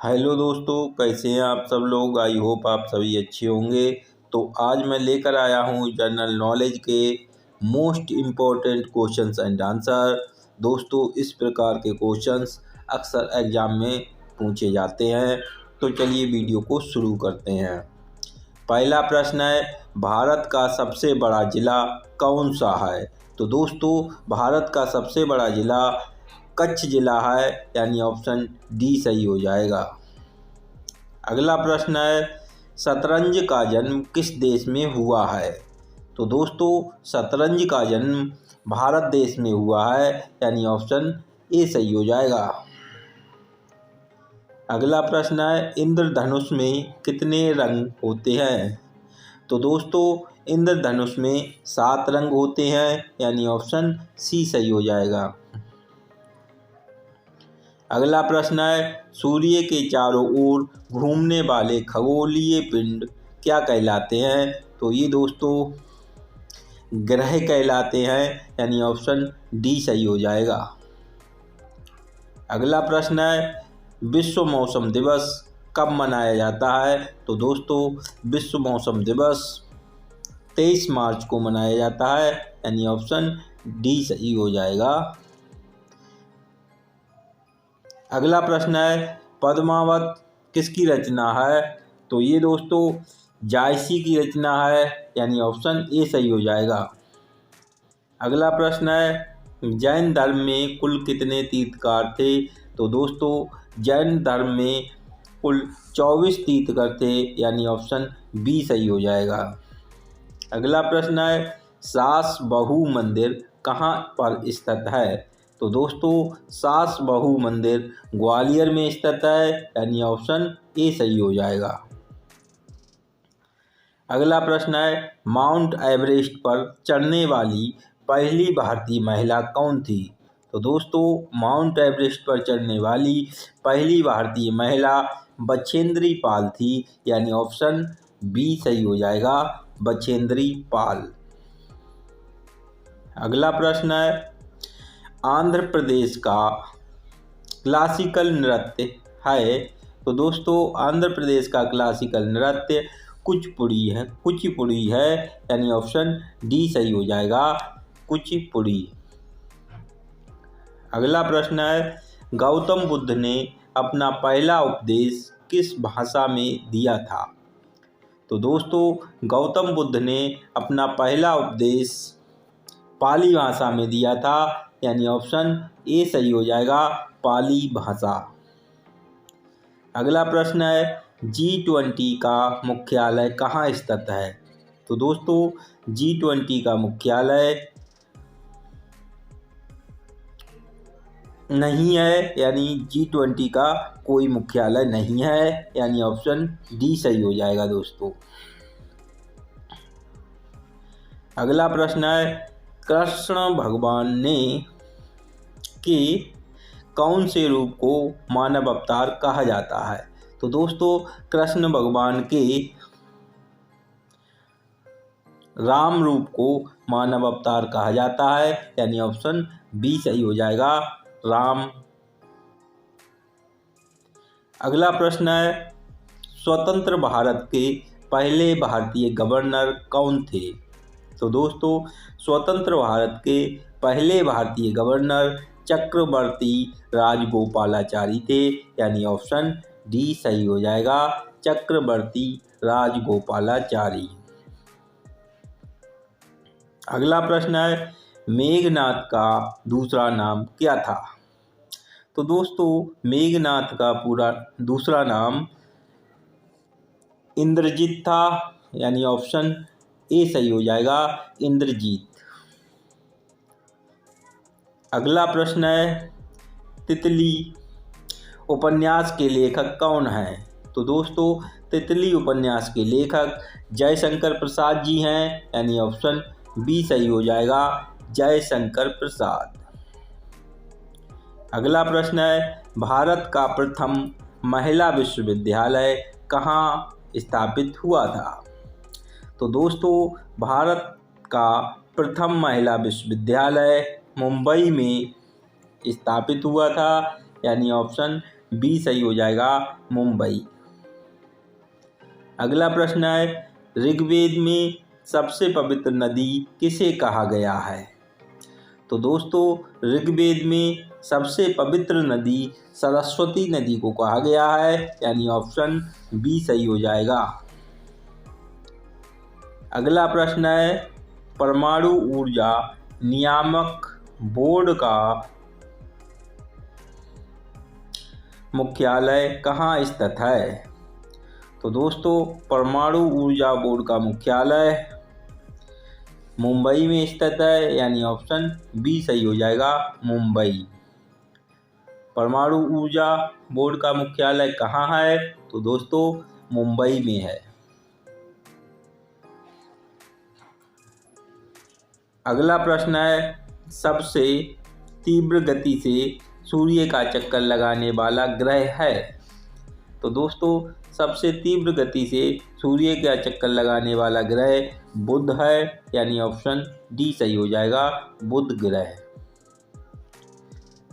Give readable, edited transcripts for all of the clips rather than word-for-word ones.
Hello दोस्तों, कैसे हैं आप सब लोग। आई होप आप सभी अच्छे होंगे। तो आज मैं लेकर आया हूँ जनरल नॉलेज के most important questions and answer. दोस्तों, इस प्रकार के क्वेश्चंस अक्सर एग्जाम में पूछे जाते हैं। तो चलिए वीडियो को शुरू करते हैं। पहला प्रश्न है, भारत का सबसे बड़ा ज़िला कौन सा है। तो दोस्तों, भारत का सबसे बड़ा ज़िला कच्छ ज़िला है, यानी ऑप्शन डी सही हो जाएगा। अगला प्रश्न है, शतरंज का जन्म किस देश में हुआ है। तो दोस्तों, शतरंज का जन्म भारत देश में हुआ है, यानी ऑप्शन ए सही हो जाएगा। अगला प्रश्न है, इंद्रधनुष में कितने रंग होते हैं। तो दोस्तों, इंद्रधनुष में 7 रंग होते हैं, यानी ऑप्शन सी सही हो जाएगा। अगला प्रश्न है, सूर्य के चारों ओर घूमने वाले खगोलीय पिंड क्या कहलाते हैं। तो ये दोस्तों ग्रह कहलाते हैं, यानी ऑप्शन डी सही हो जाएगा। अगला प्रश्न है, विश्व मौसम दिवस कब मनाया जाता है। तो दोस्तों, विश्व मौसम दिवस 23 मार्च को मनाया जाता है, यानी ऑप्शन डी सही हो जाएगा। अगला प्रश्न है, पद्मावत किसकी रचना है। तो ये दोस्तों जायसी की रचना है, यानी ऑप्शन ए सही हो जाएगा। अगला प्रश्न है, जैन धर्म में कुल कितने तीर्थंकर थे। तो दोस्तों, जैन धर्म में कुल 24 तीर्थंकर थे, यानी ऑप्शन बी सही हो जाएगा। अगला प्रश्न है, सास बहू मंदिर कहाँ पर स्थित है। तो दोस्तों, सास बहू मंदिर ग्वालियर में स्थित है, यानी ऑप्शन ए सही हो जाएगा। अगला प्रश्न है, माउंट एवरेस्ट पर चढ़ने वाली पहली भारतीय महिला कौन थी। तो दोस्तों, माउंट एवरेस्ट पर चढ़ने वाली पहली भारतीय महिला बछेंद्री पाल थी, यानी ऑप्शन बी सही हो जाएगा, बछेंद्री पाल। अगला प्रश्न है, आंध्र प्रदेश का क्लासिकल नृत्य है। तो दोस्तों, आंध्र प्रदेश का क्लासिकल नृत्य कुचिपुड़ी है, यानी ऑप्शन डी सही हो जाएगा, कुचिपुड़ी। अगला प्रश्न है, गौतम बुद्ध ने अपना पहला उपदेश किस भाषा में दिया था। तो दोस्तों, गौतम बुद्ध ने अपना पहला उपदेश पाली भाषा में दिया था, यानी ऑप्शन ए सही हो जाएगा, पाली भाषा। अगला प्रश्न है, G20 का मुख्यालय कहाँ स्थित है। तो दोस्तों, G20 का मुख्यालय नहीं है, यानी G20 का कोई मुख्यालय नहीं है, यानी ऑप्शन डी सही हो जाएगा दोस्तों। अगला प्रश्न है, कृष्ण भगवान ने के कौन से रूप को मानव अवतार कहा जाता है। तो दोस्तों, कृष्ण भगवान के राम रूप को मानव अवतार कहा जाता है, यानी ऑप्शन बी सही हो जाएगा, राम। अगला प्रश्न है, स्वतंत्र भारत के पहले भारतीय गवर्नर कौन थे। तो दोस्तों, स्वतंत्र भारत के पहले भारतीय गवर्नर चक्रवर्ती राजगोपालाचारी थे, यानी ऑप्शन डी सही हो जाएगा, चक्रवर्ती राजगोपालाचारी। अगला प्रश्न है, मेघनाद का दूसरा नाम क्या था। तो दोस्तों, मेघनाद का पूरा दूसरा नाम इंद्रजीत था, यानी ऑप्शन ए सही हो जाएगा, इंद्रजीत। अगला प्रश्न है, तितली उपन्यास के लेखक कौन हैं। तो दोस्तों, तितली उपन्यास के लेखक जयशंकर प्रसाद जी हैं, यानी ऑप्शन बी सही हो जाएगा, जयशंकर प्रसाद। अगला प्रश्न है, भारत का प्रथम महिला विश्वविद्यालय कहाँ स्थापित हुआ था। तो दोस्तों, भारत का प्रथम महिला विश्वविद्यालय मुंबई में स्थापित हुआ था, यानी ऑप्शन बी सही हो जाएगा मुंबई। अगला प्रश्न है, ऋग्वेद में सबसे पवित्र नदी किसे कहा गया है? तो दोस्तों ऋग्वेद में सबसे पवित्र नदी सरस्वती नदी को कहा गया है, यानी ऑप्शन बी सही हो जाएगा। अगला प्रश्न है, परमाणु ऊर्जा नियामक बोर्ड का मुख्यालय कहाँ स्थित है? तो दोस्तों परमाणु ऊर्जा बोर्ड का मुख्यालय मुंबई में स्थित है, यानी ऑप्शन बी सही हो जाएगा मुंबई। परमाणु ऊर्जा बोर्ड का मुख्यालय कहाँ है? तो दोस्तों मुंबई में है। अगला प्रश्न है, सबसे तीव्र गति से सूर्य का चक्कर लगाने वाला ग्रह है? तो दोस्तों सबसे तीव्र गति से सूर्य का चक्कर लगाने वाला ग्रह बुध है, यानी ऑप्शन डी सही हो जाएगा बुध ग्रह।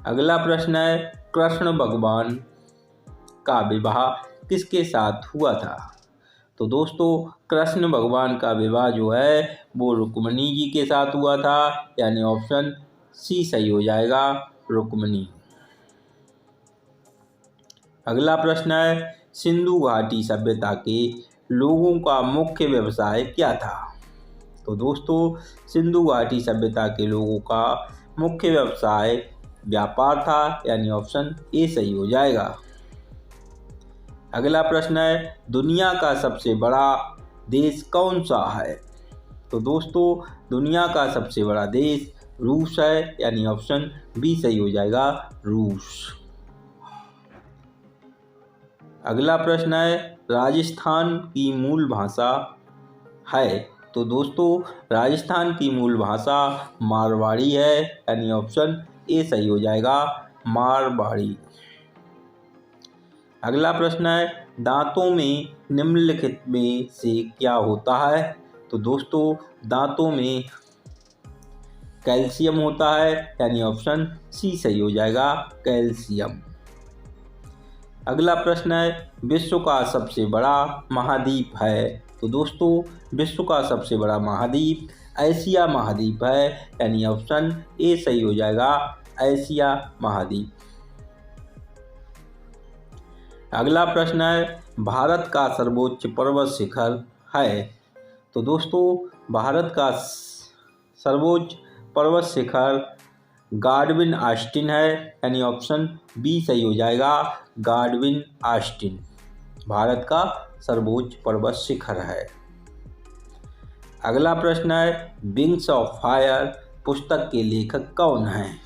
अगला प्रश्न है, कृष्ण भगवान का विवाह किसके साथ हुआ था? तो दोस्तों कृष्ण भगवान का विवाह जो है वो रुक्मिणी जी के साथ हुआ था, यानी ऑप्शन सी सही हो जाएगा रुक्मिणी। अगला प्रश्न है, सिंधु घाटी सभ्यता के लोगों का मुख्य व्यवसाय क्या था? तो दोस्तों सिंधु घाटी सभ्यता के लोगों का मुख्य व्यवसाय व्यापार था, यानी ऑप्शन ए सही हो जाएगा। अगला प्रश्न है, दुनिया का सबसे बड़ा देश कौन सा है? तो दोस्तों दुनिया का सबसे बड़ा देश रूस है, यानी ऑप्शन बी सही हो जाएगा रूस। अगला प्रश्न है, राजस्थान की मूल भाषा है? तो दोस्तों राजस्थान की मूल भाषा मारवाड़ी है, यानी ऑप्शन ए सही हो जाएगा मारवाड़ी। अगला प्रश्न है, दांतों में निम्नलिखित में से क्या होता है? तो दोस्तों दांतों में कैल्शियम होता है, यानी ऑप्शन सी सही हो जाएगा कैल्शियम। अगला प्रश्न है, विश्व का सबसे बड़ा महाद्वीप है? तो दोस्तों विश्व का सबसे बड़ा महाद्वीप एशिया महाद्वीप है, यानी ऑप्शन ए सही हो जाएगा एशिया महाद्वीप। अगला प्रश्न है, भारत का सर्वोच्च पर्वत शिखर है? तो दोस्तों भारत का सर्वोच्च पर्वत शिखर गाडविन ऑस्टिन है, यानी ऑप्शन बी सही हो जाएगा गाडविन ऑस्टिन भारत का सर्वोच्च पर्वत शिखर है। अगला प्रश्न है, विंग्स ऑफ फायर पुस्तक के लेखक कौन हैं?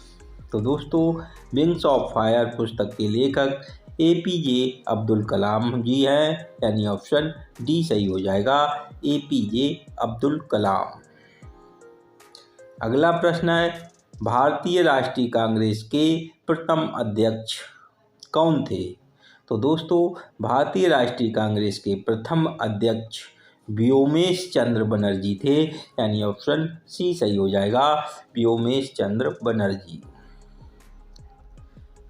तो दोस्तों विंग्स ऑफ फायर पुस्तक के लेखक एपीजे अब्दुल कलाम जी हैं, यानी ऑप्शन डी सही हो जाएगा एपीजे अब्दुल कलाम। अगला प्रश्न है, भारतीय राष्ट्रीय कांग्रेस के प्रथम अध्यक्ष कौन थे? तो दोस्तों भारतीय राष्ट्रीय कांग्रेस के प्रथम अध्यक्ष व्योमेश चंद्र बनर्जी थे, यानी ऑप्शन सी सही हो जाएगा व्योमेश चंद्र बनर्जी।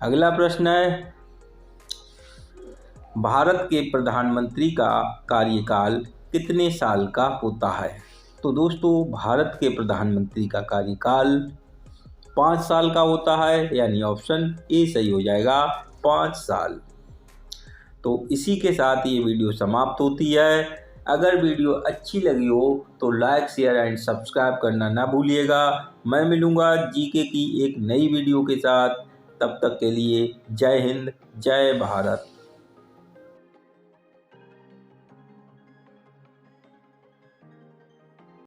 अगला प्रश्न है, भारत के प्रधानमंत्री का कार्यकाल कितने साल का होता है? तो दोस्तों भारत के प्रधानमंत्री का कार्यकाल 5 साल का होता है, यानी ऑप्शन ए सही हो जाएगा 5 साल। तो इसी के साथ ये वीडियो समाप्त होती है। अगर वीडियो अच्छी लगी हो तो लाइक शेयर एंड सब्सक्राइब करना ना भूलिएगा। मैं मिलूँगा जीके की एक नई वीडियो के साथ, तब तक के लिए जय हिंद जय भारत।